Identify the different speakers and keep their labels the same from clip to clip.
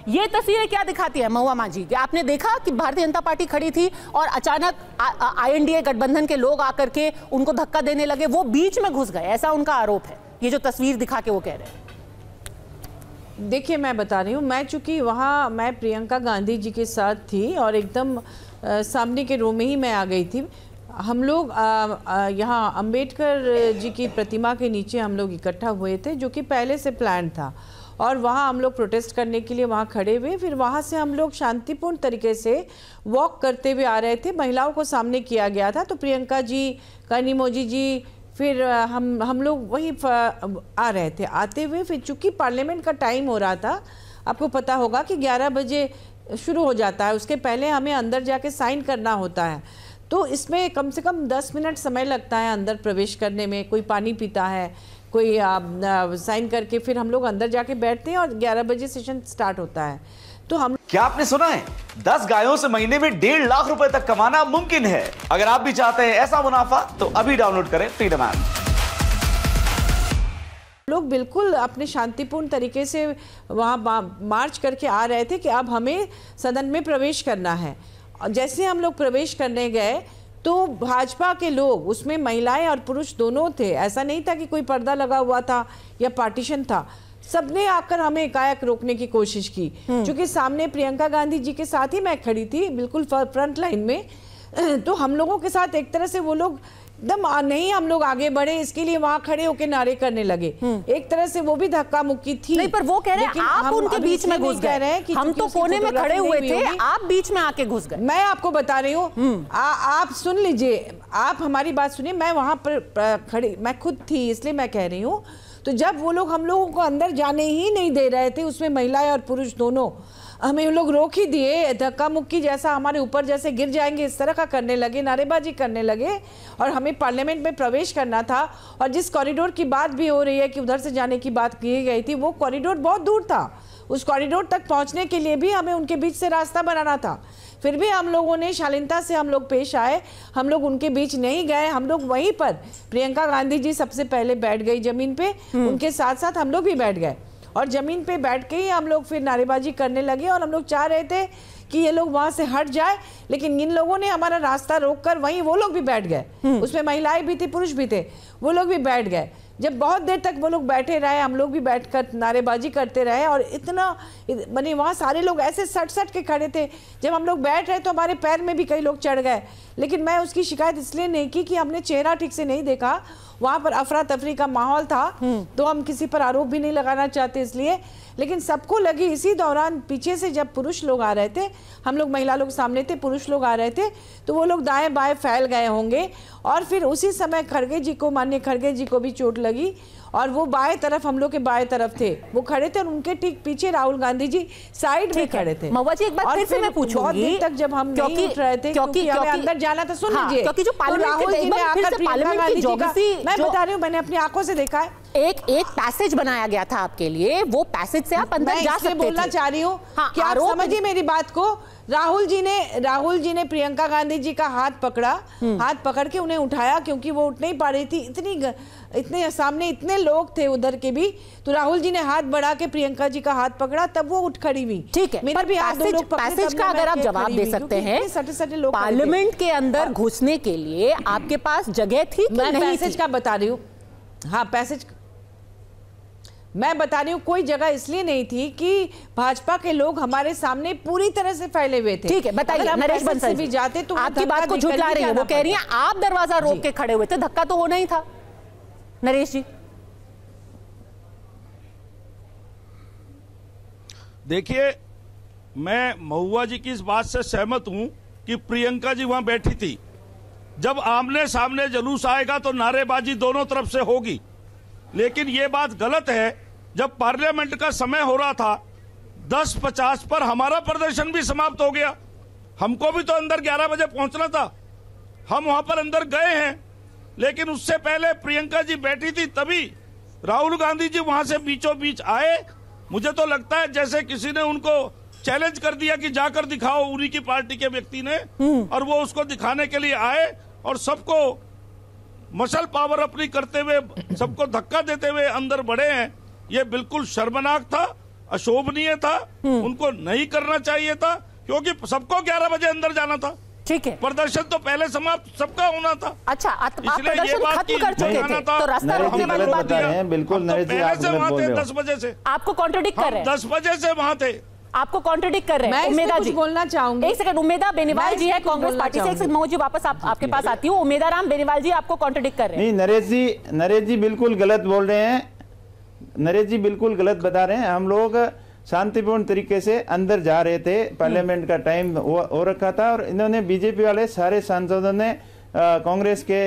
Speaker 1: ये तस्वीरें क्या दिखाती है महुआ मांझी कि आपने देखा कि भारतीय जनता पार्टी खड़ी थी और अचानक INDA गठबंधन के लोग आकर के उनको धक्का देने लगे, वो बीच में घुस गए, ऐसा उनका आरोप है। ये जो तस्वीर दिखा के वो कह रहे हैं।
Speaker 2: देखिए, मैं बता रही हूँ, मैं चूंकि वहाँ मैं प्रियंका गांधी जी के साथ थी और एकदम सामने के रो में ही मैं आ गई थी। हम लोग यहाँ अंबेडकर जी की प्रतिमा के नीचे हम लोग इकट्ठा हुए थे, जो कि पहले से प्लान था, और वहाँ हम लोग प्रोटेस्ट करने के लिए वहाँ खड़े हुए। फिर वहाँ से हम लोग शांतिपूर्ण तरीके से वॉक करते हुए आ रहे थे, महिलाओं को सामने किया गया था। तो प्रियंका जी, कनिमोझी जी, फिर हम लोग वहीं आ रहे थे। आते हुए फिर चूँकि पार्लियामेंट का टाइम हो रहा था, आपको पता होगा कि 11 बजे शुरू हो जाता है, उसके पहले हमें अंदर जाके साइन करना होता है। तो इसमें कम से कम 10 मिनट समय लगता है अंदर प्रवेश करने में। कोई पानी पीता है, कोई साइन करके फिर हम लोग अंदर जाके बैठते हैं और 11 बजे सेशन स्टार्ट होता है। तो हम
Speaker 3: क्या आपने सुना है? 10 गायों से महीने में 1.5 लाख रुपए तक कमाना मुमकिन है। अगर आप भी चाहते हैं ऐसा मुनाफा तो अभी डाउनलोड करें फ्रीडम ऐप।
Speaker 2: लोग बिल्कुल अपने शांतिपूर्ण तरीके से वहाँ मार्च करके आ रहे थे कि अब हमें सदन में प्रवेश करना है। जैसे हम लोग प्रवेश करने गए तो भाजपा के लोग, उसमें महिलाएं और पुरुष दोनों थे, ऐसा नहीं था कि कोई पर्दा लगा हुआ था या पार्टीशन था। सबने आकर हमें एकाएक रोकने की कोशिश की, क्योंकि सामने प्रियंका गांधी जी के साथ ही मैं खड़ी थी, बिल्कुल फ्रंट लाइन में। तो हम लोगों के साथ एक तरह से वो लोग एकदम नहीं हम लोग आगे बढ़े, इसके लिए वहां खड़े होकर नारे करने लगे। एक तरह से वो भी धक्का मुक्की थी।
Speaker 1: नहीं, पर वो कह रहे हैं आप उनके बीच में घुस गए। हम तो कोने में खड़े हुए थे, आप बीच में आके घुस गए।
Speaker 2: मैं आपको बता रही हूँ, आप सुन लीजिए, आप हमारी बात सुनिए। मैं वहां पर खड़ी, मैं खुद थी, इसलिए मैं कह रही हूँ। तो जब वो लोग हम लोगों को अंदर जाने ही नहीं दे रहे थे, उसमें महिलाएं और पुरुष दोनों, हमें लोग रोक ही दिए। धक्का मुक्की जैसा हमारे ऊपर जैसे गिर जाएंगे इस तरह का करने लगे, नारेबाजी करने लगे। और हमें पार्लियामेंट में प्रवेश करना था, और जिस कॉरिडोर की बात भी हो रही है कि उधर से जाने की बात की गई थी, वो कॉरिडोर बहुत दूर था। उस कॉरिडोर तक पहुंचने के लिए भी हमें उनके बीच से रास्ता बनाना था। फिर भी हम लोगों ने शालीनता से हम लोग पेश आए, हम लोग उनके बीच नहीं गए। हम लोग वहीं पर, प्रियंका गांधी जी सबसे पहले बैठ गई जमीन पे, उनके साथ साथ हम लोग भी बैठ गए, और जमीन पे बैठ के ही हम लोग फिर नारेबाजी करने लगे। और हम लोग चाह रहे थे कि ये लोग वहां से हट जाए, लेकिन इन लोगों ने हमारा रास्ता रोककर वहीं वो लोग भी बैठ गए। उसमें महिलाएं भी थी, पुरुष भी थे, वो लोग भी बैठ गए। जब बहुत देर तक वो लोग बैठे रहे, हम लोग भी बैठकर नारेबाजी करते रहे। और इतना माने वहाँ सारे लोग ऐसे सट के खड़े थे। जब हम लोग बैठ रहे तो हमारे पैर में भी कई लोग चढ़ गए, लेकिन मैं उसकी शिकायत इसलिए नहीं की कि हमने चेहरा ठीक से नहीं देखा। वहाँ पर अफरा तफरी का माहौल था, तो हम किसी पर आरोप भी नहीं लगाना चाहते इसलिए। लेकिन सबको लगी इसी दौरान, पीछे से जब पुरुष लोग आ रहे थे, हम लोग महिला लोग सामने थे, पुरुष लोग आ रहे थे, तो वो लोग दाएं बाएं फैल गए होंगे। और फिर उसी समय खड़गे जी को, माननीय खड़गे जी को भी चोट लगी, और वो बाएं तरफ, हम लोग के बाएं तरफ थे, वो खड़े थे, और उनके ठीक पीछे राहुल गांधी जी साइड में खड़े थे।
Speaker 1: महुआ जी, एक बात फिर से मैं पूछूंगी,
Speaker 2: बहुत देर तक जब हम नहीं उठ रहे थे क्योंकि हमें अंदर जाना था। सुन लीजिए,
Speaker 1: क्योंकि जो
Speaker 2: राहुल जी ने आकर प्रियंका गांधी जी का, मैं बता रही हूँ, मैंने अपनी आंखों से देखा है,
Speaker 1: एक पैसेज बनाया गया था आपके लिए, वो पैसेज से आप अंदर जा सकते थे।
Speaker 2: बोलना चाह रही हूँ कि आप समझिए मेरी बात को। राहुल जी ने प्रियंका गांधी जी का हाथ पकड़ा, हाथ पकड़ के उन्हें उठाया, क्योंकि वो उठ नहीं पा रही थी, इतने सामने इतने लोग थे उधर के भी। तो राहुल जी ने हाथ बढ़ा के प्रियंका जी का हाथ पकड़ा, तब वो उठ खड़ी हुई।
Speaker 1: ठीक है,
Speaker 2: मेरा भी हाथ,
Speaker 1: पैसेज का अगर आप जवाब दे सकते हैं,
Speaker 2: सटे लोग
Speaker 1: पार्लियामेंट के अंदर घुसने के लिए आपके पास जगह थी कि नहीं?
Speaker 2: पैसेज का बता रही हूँ, हाँ पैसेज मैं बता रही हूँ, कोई जगह इसलिए नहीं थी कि भाजपा के लोग हमारे सामने पूरी तरह से फैले हुए थे।
Speaker 1: ठीक है, बताइए नरेश बंसल
Speaker 2: भी जाते तो
Speaker 1: आपकी बात को झुठला रही है। वो कह रही हैं आप दरवाजा रोक के खड़े हुए थे, धक्का तो होना ही था। नरेश जी
Speaker 4: देखिए, मैं महुआ जी की इस बात से सहमत हूं कि प्रियंका जी वहां बैठी थी। जब आमने सामने जुलूस आएगा तो नारेबाजी दोनों तरफ से होगी, लेकिन ये बात गलत है। जब पार्लियामेंट का समय हो रहा था 10:50 पर हमारा प्रदर्शन भी समाप्त हो गया। हमको भी तो अंदर 11 बजे पहुंचना था, हम वहां पर अंदर गए हैं, लेकिन उससे पहले प्रियंका जी बैठी थी, तभी राहुल गांधी जी वहां से बीचों बीच आए। मुझे तो लगता है जैसे किसी ने उनको चैलेंज कर दिया कि जाकर दिखाओ, उन्हीं की पार्टी के व्यक्ति ने, और वो उसको दिखाने के लिए आए और सबको मसल पावर अपनी करते हुए, सबको धक्का देते हुए अंदर बढ़े हैं। ये बिल्कुल शर्मनाक था। अशोभनीय था, उनको नहीं करना चाहिए था, क्योंकि सबको 11 बजे अंदर जाना था।
Speaker 1: ठीक है,
Speaker 4: प्रदर्शन तो पहले समाप्त सबका होना था।
Speaker 1: अच्छा, आप
Speaker 4: इसलिए ये
Speaker 1: प्रदर्शन
Speaker 4: बात
Speaker 1: खत्म
Speaker 4: की
Speaker 1: कर चुके थे, तो रास्ता रोकने वाली बात
Speaker 5: है। बिल्कुल नरेश जी, आप
Speaker 4: पहले से वहाँ
Speaker 5: बोल
Speaker 4: थे
Speaker 5: रहे हो।
Speaker 4: 10 बजे से,
Speaker 1: आपको कॉन्ट्रडिक्ट कर रहे हैं।
Speaker 4: 10 बजे से वहाँ थे।
Speaker 1: आपको कॉन्ट्रडिक्ट कर रहे हैं।
Speaker 2: मैं इसमें
Speaker 1: उमेदा
Speaker 2: कुछ
Speaker 1: जी
Speaker 2: बोलना चाहूंगी।
Speaker 1: एक सेकंड, उमेदा बेनीवाल जी है कांग्रेस पार्टी से। एक सेकंड महू जी, वापस आपके पास आती हूँ। उमेदा राम बेनीवाल जी आपको कॉन्ट्रडिक्ट कर रहे हैं।
Speaker 5: नहीं, नरेश जी बिल्कुल गलत बोल रहे हैं। नरेश जी बिल्कुल गलत बता रहे हैं। हम लोग शांतिपूर्ण तरीके से अंदर जा रहे थे, पार्लियामेंट का टाइम हो रखा था, और इन्होंने बीजेपी वाले सारे सांसदों ने कांग्रेस के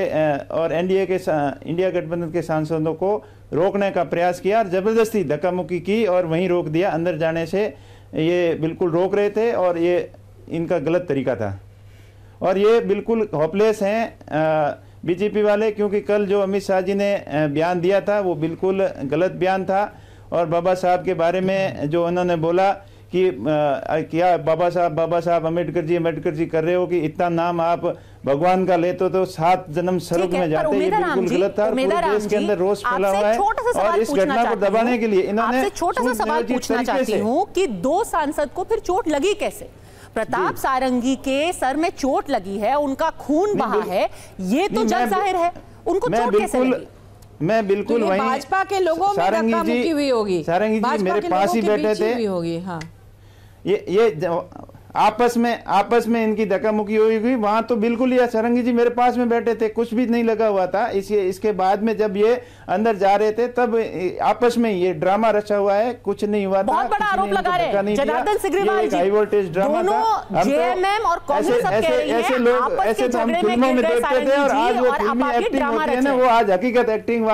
Speaker 5: और एनडीए के इंडिया गठबंधन के सांसदों को रोकने का प्रयास किया और जबरदस्ती धक्का मुक्की की और वहीं रोक दिया। अंदर जाने से ये बिल्कुल रोक रहे थे और ये इनका गलत तरीका था, और ये बिल्कुल होपलेस हैं बीजेपी वाले, क्योंकि कल जो अमित शाह जी ने बयान दिया था वो बिल्कुल गलत बयान था। और बाबा साहब के बारे में जो उन्होंने बोला कि क्या बाबा साहब अम्बेडकर जी कर रहे हो कि इतना नाम आप भगवान का लेते तो 7 जन्म स्वर्ग में जाते, ये बिल्कुल गलत था। पूरे देश के अंदर रोष फैला हुआ है और इस घटना को दबाने के लिए इन्होंने
Speaker 1: छोटा सा सवाल पूछना चाहती हूँ कि 2 सांसद को फिर चोट लगी कैसे? प्रताप सारंगी के सर में चोट लगी है, उनका खून बहा है, ये तो जग जाहिर है। उनको चोट कैसे लगी?
Speaker 5: मैं बिल्कुल वहीं
Speaker 2: भाजपा के लोगों में धक्का मुक्की हुई होगी।
Speaker 5: सारंगी जी मेरे पास ही बैठे थे।
Speaker 2: होगी, हाँ।
Speaker 5: ये आपस में इनकी धक्का मुक्की हुई, वहां तो बिल्कुल ही सारंगी जी मेरे पास में बैठे थे, कुछ भी नहीं लगा हुआ था। इसके बाद में जब ये अंदर जा रहे थे तब आपस में ये ड्रामा रचा हुआ है, कुछ नहीं हुआ था।
Speaker 1: बहुत बड़ा आरोप लगा रहे हैं जनार्दन सिग्रीवाल जी।
Speaker 5: हाई वोल्टेज ड्रामा था।
Speaker 1: जेएमएम और कांग्रेस सब कह रही है
Speaker 5: ऐसे लोग, ऐसे तो हम फिल्मों में देखते थे, और आज वो फिल्मी एक्टिंग होती है ना, वो आज हकीकत एक्टिंग